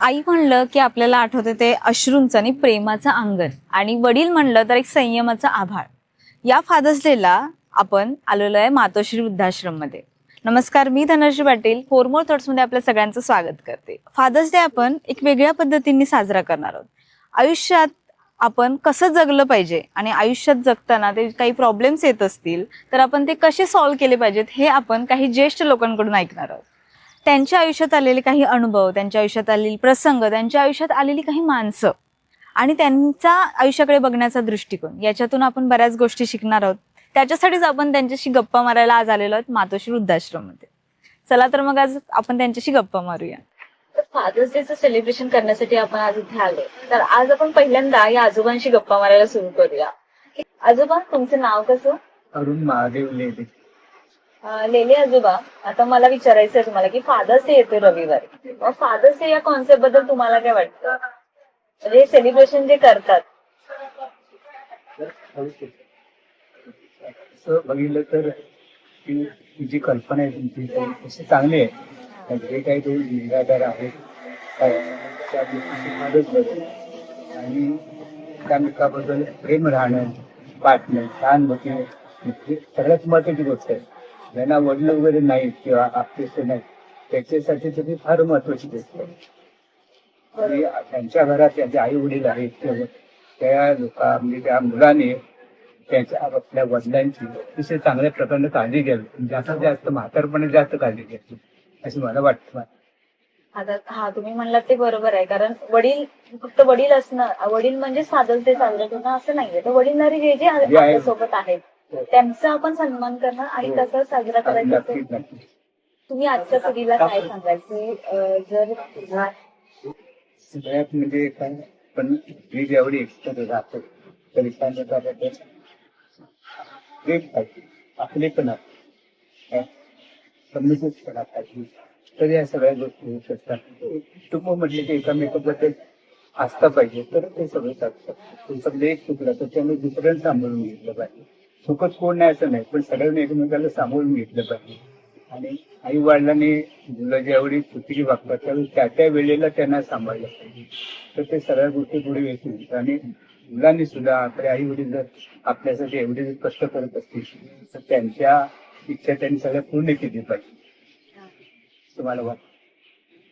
आई म्हणलं की आपल्याला आठवते ते अश्रूंचं आणि प्रेमाचं अंगण, आणि वडील म्हणलं तर एक संयमाचा आभाळ. या फादर्स डेला आपण आलेलो आहे मातोश्री वृद्धाश्रम मध्ये. नमस्कार, मी Dhanashree Patil for more thoughts मध्ये आपल्या सगळ्यांचं स्वागत करते. फादर्स डे आपण एक वेगळ्या पद्धतीने साजरा करणार आहोत. आयुष्यात आपण कसं जगलं पाहिजे आणि आयुष्यात जगताना ते काही प्रॉब्लेम्स येत असतील तर आपण ते कसे सॉल्व्ह केले पाहिजेत हे आपण काही ज्येष्ठ लोकांकडून ऐकणार आहोत. त्यांच्या आयुष्यात आलेले काही अनुभव, त्यांच्या आयुष्यात आलेले प्रसंग, त्यांच्या आयुष्यात आलेली काही माणसं आणि त्यांचा आयुष्याकडे बघण्याचा दृष्टिकोन, याच्यातून आपण बऱ्याच गोष्टी शिकणार आहोत. त्याच्यासाठीच आपण त्यांच्याशी गप्पा मारायला आज आलेलो आहोत मातोश्री वृद्धाश्रम मध्ये. चला तर मग आज आपण त्यांच्याशी गप्पा मारूया. फादर्स डेचं सेलिब्रेशन करण्यासाठी आपण आज इथे आलो, तर आज आपण पहिल्यांदा या आजोबांशी गप्पा मारायला सुरू करूया. आजोबा, तुमचं नाव कसं? अरुण महादेव लेले. लेले आजोबा, आता मला विचारायचं आहे तुम्हाला की फादर्स डे येतो रविवारी. मग फादर्स डे या कॉन्सेप्ट बद्दल तुम्हाला काय वाटतं? म्हणजे सेलिब्रेशन जे करतात. असं बघितलं तर ही जी कल्पना आहे तुमची तशी चांगली आहे. जे काही तो निराधार आहे त्या गोष्टीची मदत करते आणि त्या मित्राबद्दल प्रेम राहणं, वाटणं, सहानुभूती ही सगळ्यात महत्वाची गोष्ट आहे. ज्यांना वडील वगैरे नाही किंवा आपले नाही त्याच्यासाठी तरी फार महत्वाची गोष्ट आहे. आणि त्यांच्या घरात त्यांचे आई वडील आहेत किंवा त्या म्हणजे त्या मुलाने त्याच्या आपल्या वडिलांची अतिशय चांगल्या प्रकारे काळजी घ्यावी. जास्तीत जास्त म्हातारपणे जास्त काळजी घ्यायची असं मला वाटतं. आता तुम्ही म्हणलात ते बरोबर आहे, कारण वडील फक्त वडील असणं, वडील म्हणजे फादर्स डे साजरा करणं असं नाहीये. तर वडीलधारी जे जे आपल्यासोबत आहेत त्यांचा आपण सन्मान करणं आणि कसं साजरा करायचा असेल. तुम्ही आजच्या पिढीला काय सांगाल की जर सगळ्यात म्हणजे काय, पण मी जेवढी एकत्र राहतो तरी आपले पण समजूतपणा पाहिजे. तर या सगळ्या गोष्टी होऊ शकतात. कुटुंब म्हटले की एकामेकाबद्दल आस्था पाहिजे तर ते सगळं चालतं. तुमचं लेख चुकला तर त्यामुळे दुसऱ्यांना सांभाळून घेतलं पाहिजे. चुकत कोण नाही असं नाही, पण सगळ्यांनी एकमेकाला सांभाळून घेतलं पाहिजे. आणि आई वडिलांनी मुलं जेवढी चुकीची वागतात त्यावेळी त्या त्या वेळेला त्यांना सांभाळलं पाहिजे. तर ते सगळ्या गोष्टी पुढे येतील. आणि मुलांनी सुद्धा आपले आई वडील जर आपल्यासाठी एवढे कष्ट करत असतील तर त्यांच्या इच्छा त्यांनी सगळ्या पूर्ण केली पाहिजे तुम्हाला वाटतं.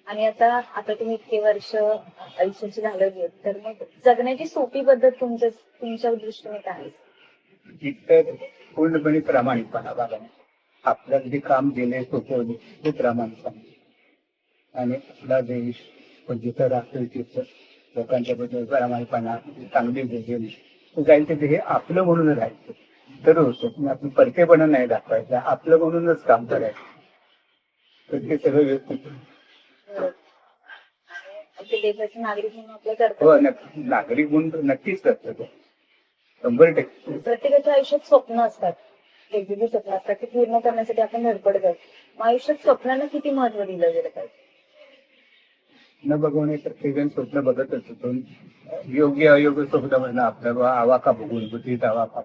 आणि आता आता तुम्ही इतके वर्ष आयुष्याची घालवली, तर मग जगण्याची सोपी पद्धत तुमच्या दृष्टीने काय? इतर पूर्णपणे प्रामाणिकपणा बाबा. आपल्याला जे काम दिले सोपवले ते प्रामाणिकपणा आणि आपला देश जिथं राहतो तिथं लोकांच्या बद्दल प्रामाणिकपणा, चांगली बोलली जाईल ते हे आपलं म्हणून राहायचं तर होतं. पण आपण परकेपणा नाही दाखवायचा, आपलं म्हणूनच काम करायचं तर ते सगळं व्यवस्थित. हो, नागरिक म्हणून नक्कीच करतो 100%. प्रत्येकाच्या आयुष्यात स्वप्न असतात, वेगवेगळी स्वप्न असतात ती पूर्ण करण्यासाठी आपण धडपड करतो. आयुष्यात स्वप्नांना किती महत्व दिलं गेलं पाहिजे? न बघवणे प्रत्येकजण स्वप्न बघतच होतो. योग्य अयोग्य स्वप्न म्हणणं आपल्याला आवाका बघून बुद्धीत आवाका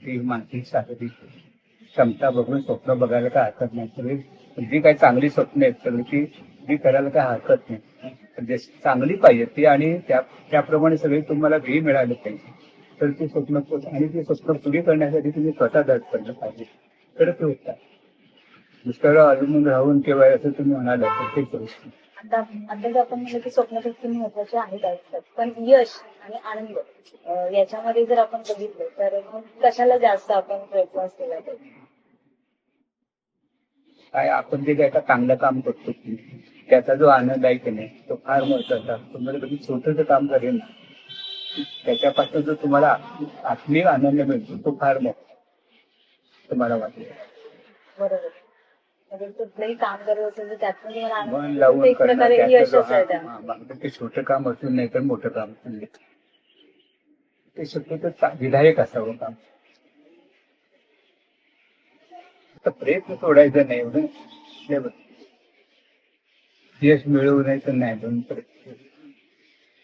ती मानसिक शारीरिक क्षमता बघून स्वप्न बघायला काय हरकत नाही. सगळी जी काही चांगली स्वप्न आहेत सगळी ती करायला काय हरकत नाही. जशी चांगली पाहिजे ती आणि त्याप्रमाणे सगळी तुम्हाला ध्येय मिळालं पाहिजे तर ती स्वप्न आणि ती स्वप्न पुरी करण्यासाठी तुम्ही स्वतः धडपडलं पाहिजे तर ते होतात. दुसऱ्याला अवलंबून राहून किंवा असं तुम्ही म्हणाल तर ते करू शकता. आता आपण म्हणलं की स्वप्न किती महत्वाचे आहेत आयुष्यात, पण यश आणि आनंद याच्यामध्ये जर आपण बघितलं तर कशाला जास्त आपण प्रयत्न केला पाहिजे? काय आपण जे काय चांगलं काम करतो त्याचा जो आनंद आहे की नाही तो फार महत्वाचा. तुम्हाला कधी छोटंसं काम करेल ना त्याच्यापासून जो तुम्हाला आत्मिक आनंद मिळतो तो फार महत्वाचा तुम्हाला वाटेल. बरोबर. म्हणजे कुठलंही काम करत असेल तर त्यातून तुम्हाला मन लावून एक प्रकारे यश असेल. ते छोटं काम असून नाही तर मोठं काम असून ते शक्यतो विधायक असावं काम. तर प्रयत्न सोडायचा नाही एवढं यश मिळवू नाही तर नाही दोन.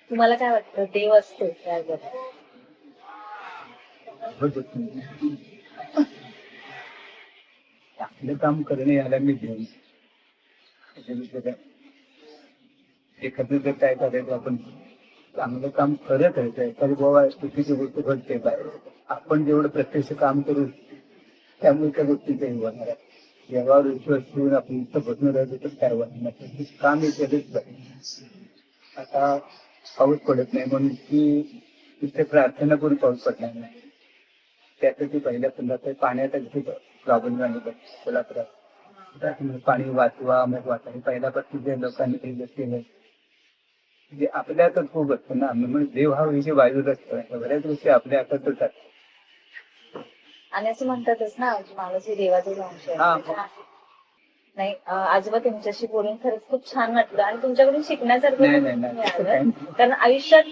तुम्हाला काय वाटतं देव असतो आपलं काम करणे याला मी देऊ एखादं जर काय करायचं आपण चांगलं काम करत राहायचं. एखादी बाबा चुकीची गोष्ट घडते बाहेर, आपण जेवढं प्रत्यक्ष काम करू त्यामुळे त्या गोष्टीचं हे होणार आहे. जेव्हा विश्वास ठेवून आपण इथं बसून राहायचं तर काय होणार नाही. काम हे केलंच पाहिजे. आता पाऊस पडत नाही म्हणून की तिथे प्रार्थना करून पाऊस पडणार नाही. त्यासाठी पहिल्या पुन्हा पाण्याचा खूप प्रॉब्लेम झाला कोल्हापुरात. पाणी वाचवा मग वाचा पहिल्यापासून जे लोकांनी ते केलं म्हणजे आपल्या हातात खूप असतं ना. म्हणजे देव हा विषय बाजूला असतो. बऱ्याच गोष्टी आपल्या हातात होतात. आणि असं म्हणतातच ना की माणूस हे देवाचा अंश आहे. हा. नाही आजोबा तुमच्याशी बोलून खरंच खूप छान वाटलं आणि तुमच्याकडून शिकण्यासारखं नाही, पण नाही, नाही. मिळालं. कारण आयुष्यात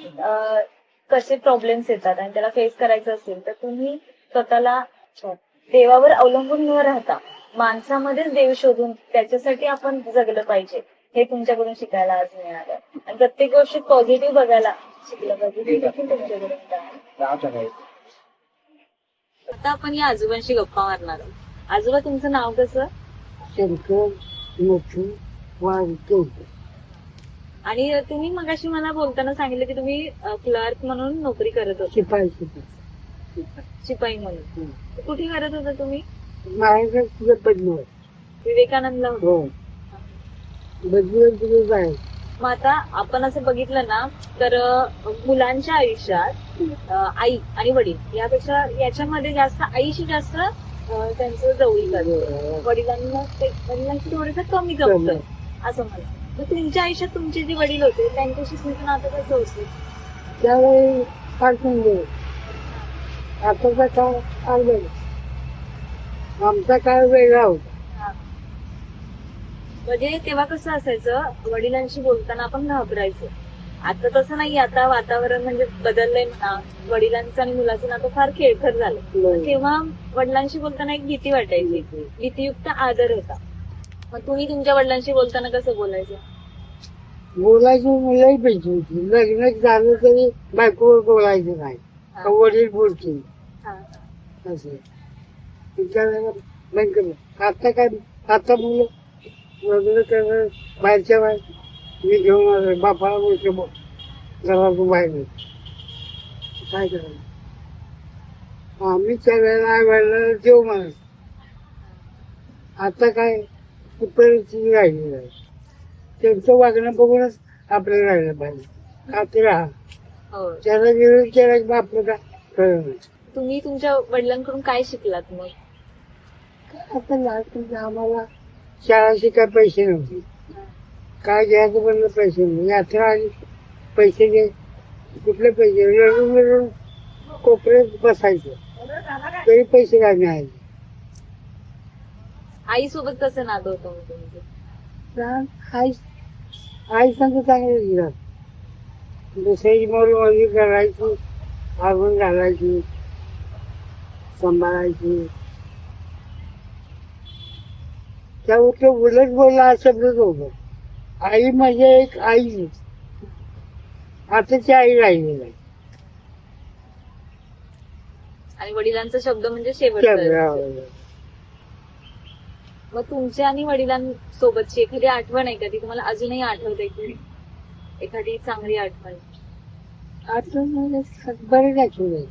कसे प्रॉब्लेम्स येतात आणि त्याला फेस करायचं असेल तर तुम्ही स्वतःला देवावर अवलंबून न राहता माणसामध्येच देव शोधून त्याच्यासाठी आपण जगलं पाहिजे हे तुमच्याकडून शिकायला आज मिळालं. आणि प्रत्येक गोष्टीत पॉझिटिव्ह बघायला शिकलं पाहिजे हे देखील तुमच्याकडून मिळालं. आता आपण या आजोबांशी गप्पा मारणार आहोत. आजोबा तुमचं नाव कसं? शंकर मोठू वाळके. आणि तुम्ही मगाशी मला बोलताना सांगितलं की तुम्ही क्लर्क म्हणून नोकरी करत होते, शिपाई शिपाई म्हणून. कुठे करत होता तुम्ही? माझ्याकडे तुझं बदलून विवेकानंदला होते. हो बदलून तुझं जाय. मग आता आपण असं बघितलं ना तर मुलांच्या आयुष्यात आई आणि वडील यापेक्षा याच्यामध्ये जास्त आईशी जास्त त्यांचं जवळीक असतं. वडिलांची थोडंसं कमी जमतं असं म्हणतात. तर तुमच्या आयुष्यात तुमचे जे वडील होते त्यांच्याशी तुमचं नातं कसं होतं? त्यावेळी पाठवून दे. आताचा काळ आलं, आमचा काळ वेगळा होता. म्हणजे तेव्हा कसं असायचं, वडिलांशी बोलताना आपण घाबरायचो. आता तसं नाही. आता वातावरण म्हणजे बदललंय म्हणा. वडिलांचं आणि मुलाचं नातं फार खेळखर झालं. तेव्हा वडिलांशी बोलताना एक भीती वाटायची, भीतीयुक्त आदर होता. मग तुम्ही तुमच्या वडिलांशी बोलताना कसं बोलायचं? बोलायची मुलंही पाहिजे होती. लग्न झालं तरी बायकोवर बोलायचं नाही. वडील बोलतील असं विचारायला बंद केलं. आता काय, आता मुलं लग्न करणार बाहेरच्या बाहेर. मी घेऊन आलो बापाला बोलतो घरातून बाहेर काय करायचं. आम्ही त्या वेळेला आई वडिलांना देव मानत. आता काय परिस्थिती राहिली नाही. त्यांचं वागणं बघूनच आपल्याला राहिलं पाहिजे. खाते राहा. त्याला विरोध केला की आपलं काय कळलं नाही. तुम्ही तुमच्या वडिलांकडून काय शिकलात मग? आता लहानपणी आम्हाला शाळा शिकाय पैसे नव्हते. काय घ्यायचं म्हणलं पैसे नाही. यात्रा आली पैसे घे. कुठले पैसे? रडून रडून कोपऱ्यात बसायचं तरी पैसे काय मिळायचे. आई सोबत कसं नातं होतं मग तुमचं? आई संग चांगलं दिलं. दुसऱ्याची मोरी करायची, आगून घालायची, सांभाळायची. त्या उलट बोलला हा शब्दच होतो. आई म्हणजे एक आई. आताची आई राहिली नाही. आणि वडिलांचा शब्द म्हणजे शेवट. मग तुमच्या आणि वडिलांसोबतची एखादी आठवण आहे का ती तुम्हाला अजूनही आठवते की एखादी चांगली आठवण? आठवण बरेच आठवण.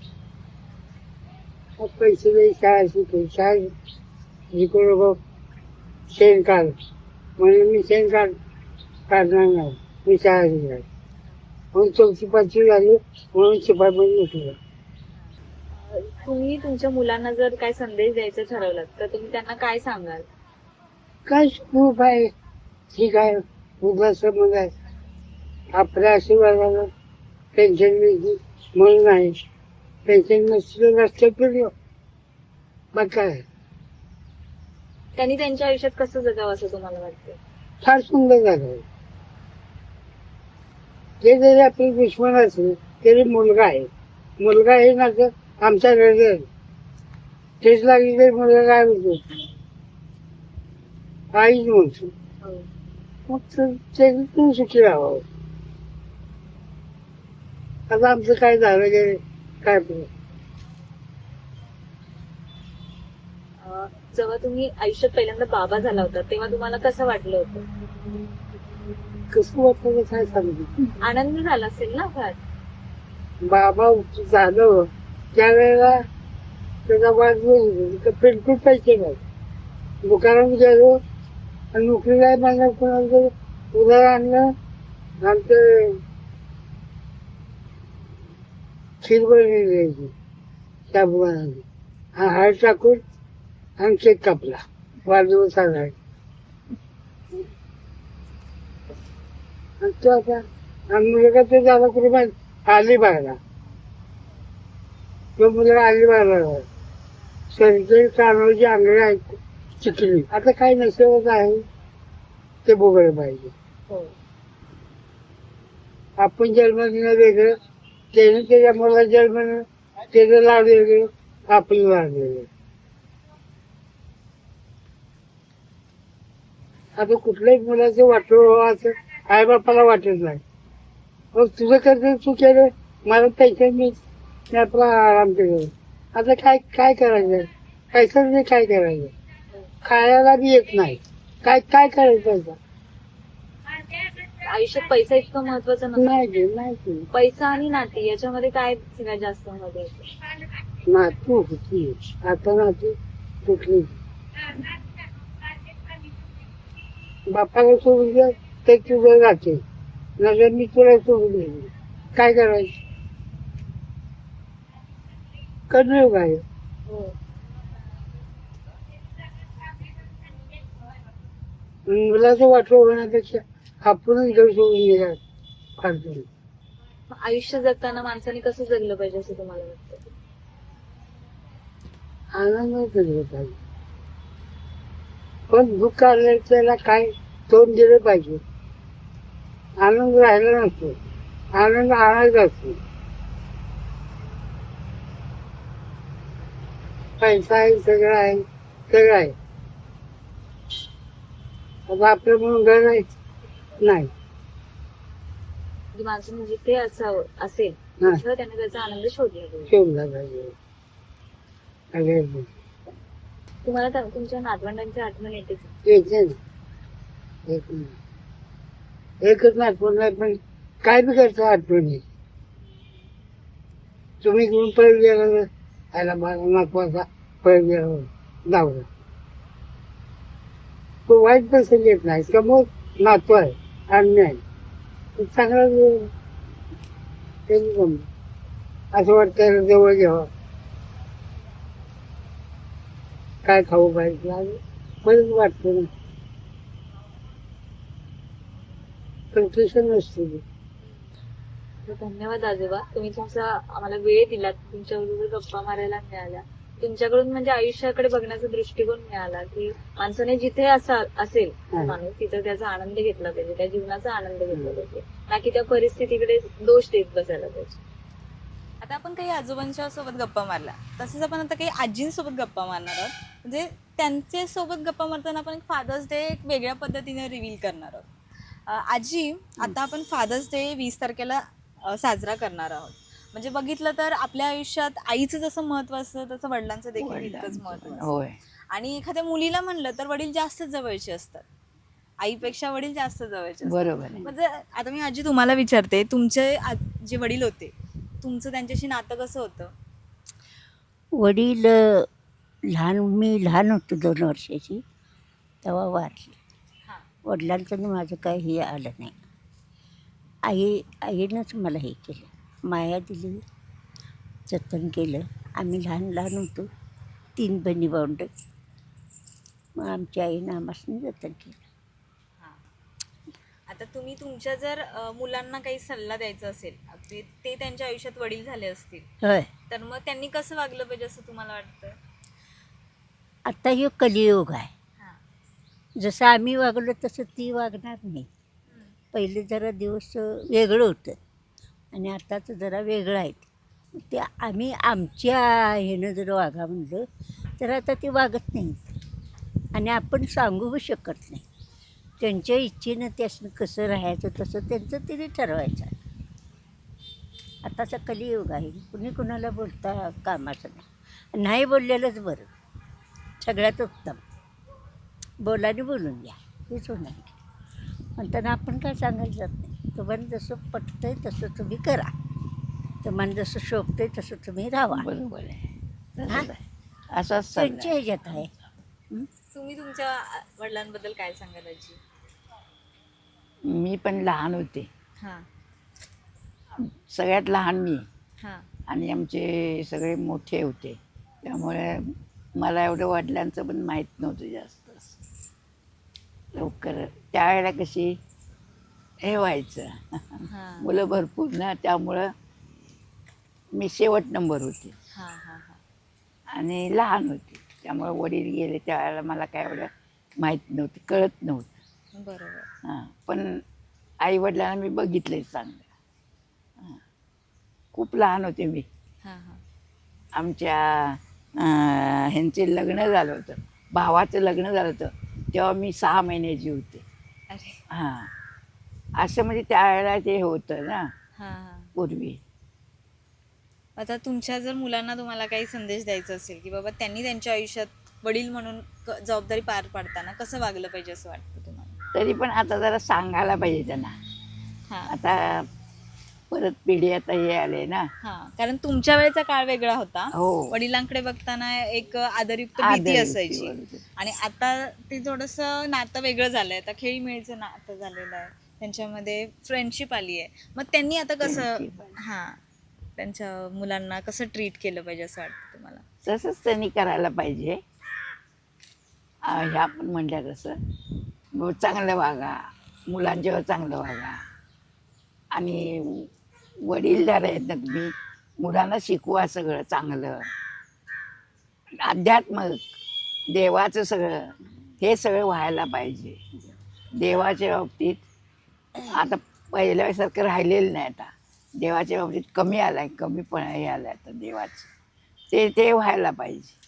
पैसे दे शाळा शिकून शाळा शिकून शेण काढ म्हणजे मी शेण काढणार नाही. मी शाळा शिकणार म्हणून 4वी-5वी झाली म्हणून शिपाई पण उठलं. तुम्ही तुमच्या मुलांना जर काय संदेश द्यायचा ठरवलात तर तुम्ही त्यांना काय सांगाल? काय खूप आहे. ठीक आहे, उद्या समज आहे. आपल्या आशीर्वादाला पेन्शन मिळते म्हणून आहे. पेन्शन नसलं रस्त्यात फिरलो मग काय. त्यांनी त्यांच्या आयुष्यात कसं जगावं असं तुम्हाला वाटतं? फार सुंदर झालं. ते जरी आपले दुश्मन असले तरी मुलगा आहे. मुलगा आहे ना तर आमच्या हृदय तेच लागली तरी मुलगा काय होतो आईच म्हणतो. मग तू सुखी राहावं. आता आमचं काय झालं गेले काय जेव्हा तुम्ही आयुष्यात पहिल्यांदा बाबा झाला होता तेव्हा तुम्हाला कसं वाटलं होतं? कसं वाटलं काय सांगू. आनंद झाला असेल ना फार. बाबा झालं त्यावेळेला त्याचा वाढ बिलकुल पैसे नाही. दुकानात गेलो आणि नोकरीला आहे मला कोणाला उधार आणलं आणि ते खीर बनवली द्यायची साबुदाण्याची हळद टाकून आणि केक कापला वाढदिवस आला. आणि तो आता आणि मुलगा ते झाला कुठे अलिबागला. तो मुलगा अलिबागला सरकारी कानाची आंगळे आहेत चिखली. आता काही नसेवच आहे ते बघायला पाहिजे. हो. आपण जन्म घेणं वेगळं, त्याने त्याच्या मुलाला जन्म त्याचं लाड वेगळं, आपलं लाड वेगळं. आता कुठल्याही मुलाचं वाटलं असं आई बापाला वाटत नाही. मग तुझं कर्ज तू केलं, मला पैसे मी आपला आराम केलं. आता काय काय करायचं, पैशाने काय करायचं, खायला बी येत नाही, काय काय करायचं. आयुष्यात पैसा इतकं महत्वाचं नाही नाही पैसा आणि नाती याच्यामध्ये काय सगळ्यात जास्त महत्व आहे? नातू होती आता नातू कुठली. बापाला सोडून द्या ते तुझं राहते, नगर मी तुला सोडून देईन. काय करायचं, करणं काय. मुलाचं वाटलं होण्यापेक्षा आपणच घर सोडून गेला फार तरी. आयुष्य जगताना माणसाने कसं जगलं पाहिजे असं तुम्हाला वाटतं? आनंद जगलं पाहिजे, पण दुःख आलं त्याला काय तोंड दिलं पाहिजे. आनंद राहिला नसतो, आनंद आणायचा असतो. पैसा आहे, सगळं आहे, सगळं आहे. आता आपलं म्हणून घर आहे नाही. माणसाने जिथे असावं असेल हा. तिथं त्याने त्याचा आनंद शोधला पाहिजे. ठेवला पाहिजे. अगदी तुम्हाला तुमच्या नातवंडांची आठवण येते का? येते ना, एक नाही. एकच आठवण नाही, पण काय बी करता आठवणी. तुम्ही घेऊन पळत गेला तर आयला मला नातवाचा पळत गेला धावला. तो वाईट प्रसंग येत नाही, समोर नातू आहे अन्याय चांगला असं वाटतं जवळ घ्यावं. काय खाऊ पाहिजे बरंच वाटतं ना, कन्फ्युशन नसते. तर धन्यवाद आजोबा, तुम्ही तुमचा आम्हाला वेळ दिलात, तुमच्याबरोबर गप्पा मारायला मिळाल्या. तुमच्याकडून म्हणजे आयुष्याकडे बघण्याचा दृष्टिकोन मिळाला की माणसाने जिथे असेल माणूस तिथं त्याचा आनंद घेतला पाहिजे, त्या जीवनाचा आनंद घेतला पाहिजे, ना की त्या परिस्थितीकडे दोष देत बसायला पाहिजे. आता आपण काही आजोबांच्या सोबत गप्पा मारल्या, तसंच आपण आता काही आजींसोबत गप्पा मारणार आहोत. म्हणजे त्यांच्या सोबत गप्पा मारताना आपण एक फादर्स डे एक वेगळ्या पद्धतीने रिव्हील करणार आहोत. आजी, आता आपण फादर्स डे 20 तारखेला साजरा करणार आहोत. म्हणजे बघितलं तर आपल्या आयुष्यात आईचं जसं महत्व असतं तसं वडिलांचं देखील इतकंच महत्व असतं. आणि एखाद्या मुलीला म्हणलं तर वडील जास्त जवळचे असतात, आईपेक्षा वडील जास्त जवळचे असतात. बरोबर आहे. म्हणजे आता मी आजी तुम्हाला विचारते, तुमचे जे वडील होते तुमचं त्यांच्याशी नातं कसं होतं? वडील मी लहान होतो 2 वर्षाची तेव्हा वारले. वडिलांचं आणि माझं काही हे आलं नाही. आईनंच मला हे केलं, माया दिली, जतन केलं. आम्ही लहान लहान होतो, 3 बहिणी भावंड. मग आमच्या आईनं आम्हाला जतन केलं. आता तुम्ही तुमच्या जर मुलांना काही सल्ला द्यायचा असेल, ते त्यांच्या आयुष्यात वडील झाले असतील होय, तर मग त्यांनी कसं वागलं पाहिजे असं तुम्हाला वाटतं? आता हे कलियुग आहे. जसं आम्ही वागलो तसं ती वागणार नाही. पहिले जरा दिवस वेगळं होतं आणि आताचं जरा वेगळं आहे. ते आम्ही आमच्या ह्यानं जर वागा म्हणलं तर आता ते वागत नाही आणि आपण सांगू शकत नाही. त्यांच्या इच्छेनं त्यासनं कसं राहायचं तसं त्यांचं तिने ठरवायचं. आताचं कलियुग आहे, कुणी कुणाला बोलता कामाचं नाही. नाही बोललेलंच बरं, सगळ्यात उत्तम. बोलाने बोलून घ्या, हेच होणार. म्हणताना आपण काय सांगायला जात नाही. तुम्हाला जसं पटतंय तसं तुम्ही करा, तुम्हाला जसं शोभतंय तसं तुम्ही राहा. बरोबर आहे. हा? तसंच आहे. असंच चाललंय. त्यांच्या ह्याच्यात आहे. तुम्ही तुमच्या वडिलांबद्दल काय सांगाल आजी? मी पण लहान होते, हां सगळ्यात लहान मी, हां आणि आमचे सगळे मोठे होते, त्यामुळे मला एवढं वडिलांचं पण माहीत नव्हतं जास्त लवकर. त्यावेळेला कशी हे व्हायचं, हां मुलं भरपूर ना, त्यामुळं मी शेवट नंबर होते हां हां हां. आणि लहान होते, त्यामुळं वडील गेले त्यावेळेला मला काय एवढं माहीत नव्हतं, कळत नव्हतं. बरोबर. हां, पण आईवडिलांना मी बघितलंय चांगलं. हां, खूप लहान होते मी. हां हां आमच्या ह्यांचे लग्न झालं होतं, भावाचं लग्न झालं होतं, तेव्हा मी 6 महिन्याची होते. अरे हां, असं म्हणजे त्यावेळेला ते होतं ना हां हां. पूर्वी. आता तुमच्या जर मुलांना तुम्हाला काही संदेश द्यायचा असेल की बाबा त्यांनी त्यांच्या आयुष्यात वडील म्हणून जबाबदारी पार पाडताना कसं वागलं पाहिजे असं वाटतं तुम्हाला? तरी पण आता जरा सांगायला पाहिजे त्यांना. हां आता परत पिढी आता हे आले ना. हां, कारण तुमच्या वेळेचा काळ वेगळा होता. हो, वडिलांकडे बघताना एक आदरयुक्त भीती आदरयुक्ती, असायची बरोबर. आणि आता ते थोडंसं नातं वेगळं झालंय. आता खेळीमेळीचं नातं झालेलं आहे, त्यांच्यामध्ये फ्रेंडशिप आली आहे. मग त्यांनी आता कसं Friendship. हां त्यांच्या मुलांना कसं ट्रीट केलं पाहिजे असं वाटतं तुम्हाला? तसंच त्यांनी करायला पाहिजे. ह्या पण म्हणल्या तसं चांगलं वागा, मुलांच्यावर चांगलं वागा, आणि वडीलधार आहेत ना तुम्ही, मुलांना शिकवा सगळं चांगलं, अध्यात्म, देवाचं सगळं, हे सगळं व्हायला पाहिजे. देवाच्या बाबतीत आता पहिल्यासारखं राहिलेलं नाही. आता देवाच्या बाबतीत कमी आलाय, कमीपणा हे आलाय आता देवाचं, ते व्हायला पाहिजे.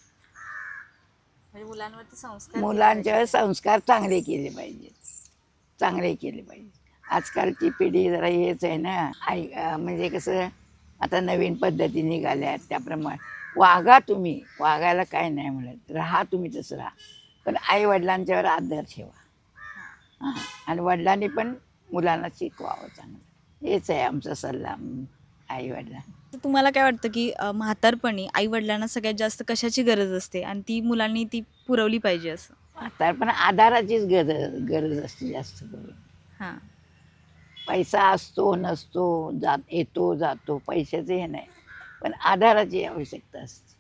म्हणजे मुलांवरती संस्कार मुलांच्यावर संस्कार चांगले केले पाहिजेत, चांगले केले पाहिजे. आजकालची पिढी जरा हेच आहे ना, म्हणजे कसं आता नवीन पद्धती निघाल्या आहेत, त्याप्रमाणे वागा तुम्ही, वागायला काय नाही म्हणत, राहा तुम्ही तसं राहा, पण आई वडिलांच्यावर आदर ठेवा. हां, आणि वडिलांनी पण मुलांना शिकवावं चांगलं. हेच आहे आमचा सल्ला आई वडिलांना. तर तुम्हाला काय वाटतं की म्हातारपणी आई वडिलांना सगळ्यात जास्त कशाची गरज असते आणि ती मुलांनी ती पुरवली पाहिजे असं? आता पण आधाराचीच गरज असते जास्त करून. हां पैसा असतो नसतो, येतो जातो, पैशाचं हे नाही, पण आधाराची आवश्यकता असते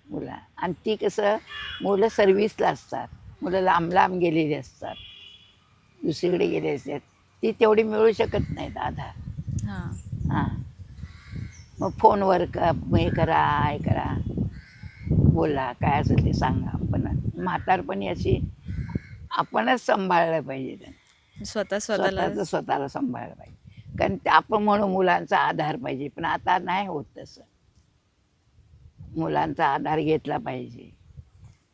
मुला. आणि ती कसं, मुलं सर्व्हिसला असतात, मुलं लांब लांब गेलेली असतात, दुसरीकडे गेले असतात, ती तेवढी मिळू शकत नाहीत आधार. हां हां, मग फोनवर हे करा, बोला, काय असेल ते सांगा. पण म्हातारपणी अशी आपणच सांभाळलं पाहिजे त्यांना, स्वतःला सांभाळलं पाहिजे. कारण ते आपण म्हणून मुलांचा आधार पाहिजे, पण आता नाही होत तसं. मुलांचा आधार घेतला पाहिजे.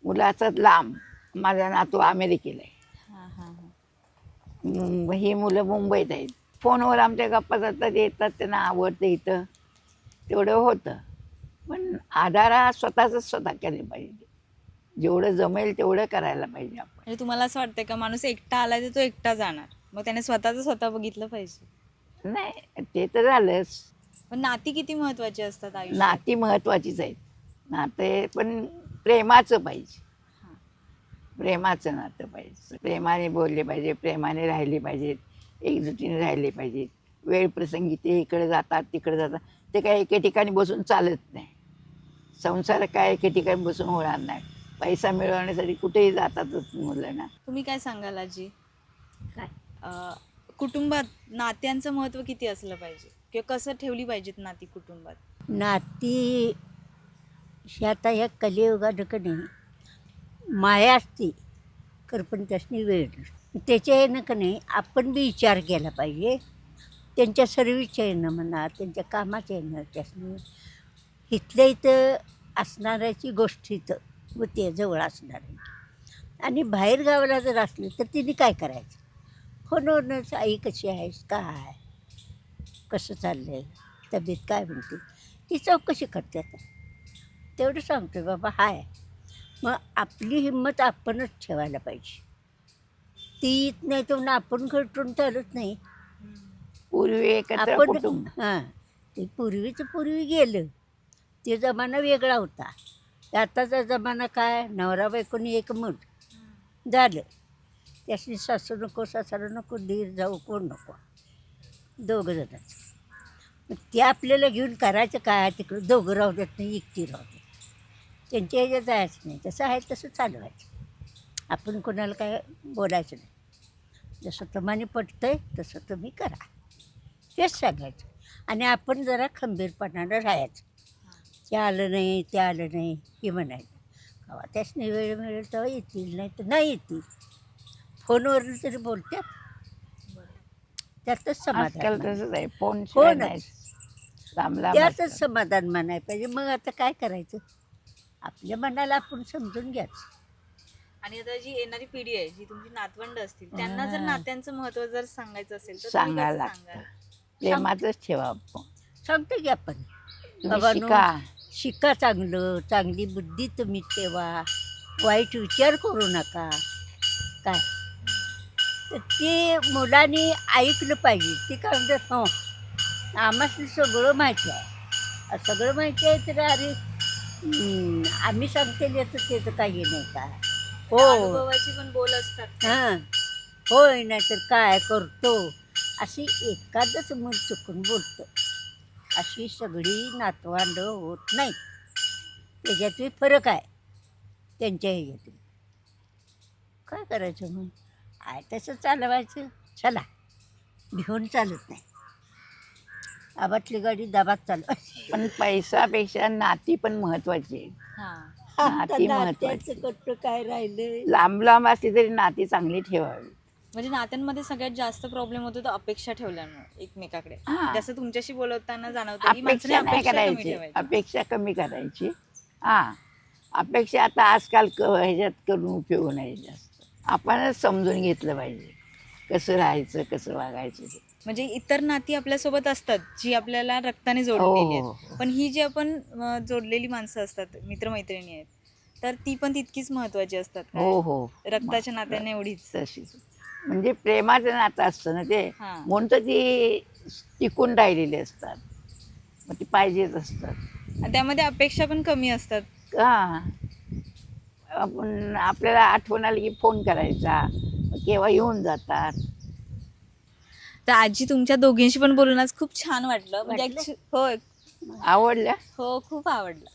मुलाचं लांब, माझा नातू अमेरिकेला आहे, हां हां हां. ही मुलं मुंबईत आहेत, फोनवर आमच्या गप्पा जातात, येतात, त्यांना आवडतं इथं, तेवढं होतं. पण आधार हा स्वतः केले पाहिजे, जेवढं जमेल तेवढं करायला पाहिजे आपण. म्हणजे तुम्हाला असं वाटतंय का माणूस एकटा आलाय तर तो एकटा जाणार, मग त्याने स्वतः बघितलं पाहिजे? नाही, ते तर झालंच. पण नाती किती महत्वाची असतात आयुष्यात? नाती महत्त्वाचीच आहेत, नाते पण प्रेमाचं पाहिजे, प्रेमाचं नातं पाहिजे. प्रेमाने बोलले पाहिजे, प्रेमाने राहिले पाहिजेत, एकजुटीने राहिले पाहिजेत. वेळ प्रसंगी ते इकडे जातात तिकडे जातात, ते काय एके ठिकाणी बसून चालत नाही. संसार काय एके ठिकाणी बसून होणार नाही. पैसा मिळवण्यासाठी कुठेही जातातच मुलं ना. तुम्ही काय सांगाल आजी? काय कुटुंबात नात्यांचं महत्त्व किती असलं पाहिजे किंवा कसं ठेवली पाहिजेत नाती कुटुंबात? नाती ही आता ह्या कलियुगानं का नाही माया असते, खरं पण त्यासनी वेळ नसते. त्याच्या यानं का नाही आपण बी विचार केला पाहिजे. त्यांच्या सर्व्हिसच्या यानं म्हणा, त्यांच्या कामाच्या यानं त्यासनी इथल्या इथं असणाऱ्याची गोष्ट इथं व ते जवळ असणार आहे. आणि बाहेर गावाला जर असलं तर तिने काय करायचं, फोनवरूनच आई कशी आहेस, काय कसं चाललं आहे, तब्येत काय म्हणते, ही चौकशी करतात. तेवढं सांगतो बाबा हाय. मग आपली हिंमत आपणच ठेवायला पाहिजे. ती येत नाही तर आपण खटून चालत नाही. पूर्वी एकत्र आपण कुटुंब. हां, ते पूर्वीचं पूर्वी गेलं, ते जमाना वेगळा होता. ते आताचा जमाना काय, नवरा बायकोनी एकमत झालं. त्याशी सासू नको, सासरा नको, दीर जाऊ कोण नको, दोघं जणच. मग ते आपल्याला घेऊन करायचं काय, तिकडं दोघं राहू देत नाही, एकटी राहू देत. त्यांच्या ह्याच्यात जायचं नाही, जसं आहे तसं चालवायचं. आपण कोणाला काय बोलायचं नाही. जसं तुम्हाला पटतंय तसं तुम्ही करा, हेच सांगायचं. आणि आपण जरा खंबीरपणानं राहायचं. ते आलं नाही, ते आलं नाही हे म्हणायचं. कवा त्यासनी वेळ मिळेल तेव्हा येतील, नाही तर नाही येतील. फोनवरून तरी बोलतात, त्यातच आजकाल समाधान मानायचं. तसंच आहे, फोन हो शिवाय ना. नाही. लांब लांब त्यातच असतात. समाधान मानाय पाहिजे. मग आता काय करायचं, आपल्या मनाला आपण समजून घ्यायचं. आणि आता जी येणारी पिढी आहे, जी तुमची नातवंड असतील, त्यांना जर नात्यांचं महत्व जर सांगायचं असेल तर तुम्ही सांगायला कसं लागतं. सांगाल? प्रेमाचंच ठेवा आपण. सांगतो की आपण, तुम्ही बाबांनो, शिका. शिका चांगलं, चांगली बुद्धी तुम्ही ठेवा, वाईट विचार करू नका. काय तर ते मुलांनी ऐकलं पाहिजे. ते काय म्हणतात, हो आम्हाला सगळं माहिती आहे, सगळं माहिती आहे तर अरे आम्ही सांगतेल तर त्याचं काही नाही काय. हो अनुभवाची पण बोल असतात. हां, होय नाही तर काय करतो, अशी एखादंच मूल चुकून बोलतं. अशी सगळी नातवंड होत नाहीत. त्याच्यातही फरक आहे त्यांच्या ह्याच्यातून. काय करायचं मग, आहे तसं चालवायचं. चला, भिवून चालत नाही. आबातली गाडी दाबात चालवायची. पण पैशापेक्षा नाती पण महत्वाची आहेत. हा. नाती आता महत्वाची. नात्याचं कट्ट काय राहिलंय. लांब लांब असली तरी नाती चांगली ठेवावी. म्हणजे नात्यांमध्ये सगळ्यात जास्त प्रॉब्लेम होतो तो अपेक्षा ठेवल्यामुळे एकमेकाकडे. हा. जसं तुमच्याशी बोलवताना जाणवतं की माणसाने अपेक्षा नाही अपेक्षा कमी करायची, ठेवायची. अपेक्षा कमी करायची. हां, अपेक्षा आता आजकाल ह्याच्यात करून उपयोग नाही जास्त. आपणच समजून घेतलं पाहिजे कसं राहायचं, कसं वागायचं ते. म्हणजे इतर नाती आपल्यासोबत असतात जी आपल्याला रक्ताने हो, जोडलेली हो, आहेत, पण ही जी आपण जोडलेली माणसं असतात, मित्रमैत्रिणी आहेत, तर ती पण तितकीच महत्वाची असतात काय? हो हो, रक्ताच्या नात्याने एवढीच. तशीच. म्हणजे प्रेमाचं नातं असतं ना ते, हां. म्हणून तर ती टिकून राहिलेली असतात. मग ती पाहिजेच असतात. आणि त्यामध्ये अपेक्षा पण कमी असतात. का आपण आपल्याला आठवण आली की फोन करायचा, केव्हा येऊन जातात. तर आजी, तुमच्या दोघींशी पण बोलून आज खूप छान वाटलं. म्हणजे वाटलं? हो आवडल्या. हो, खूप आवडलं.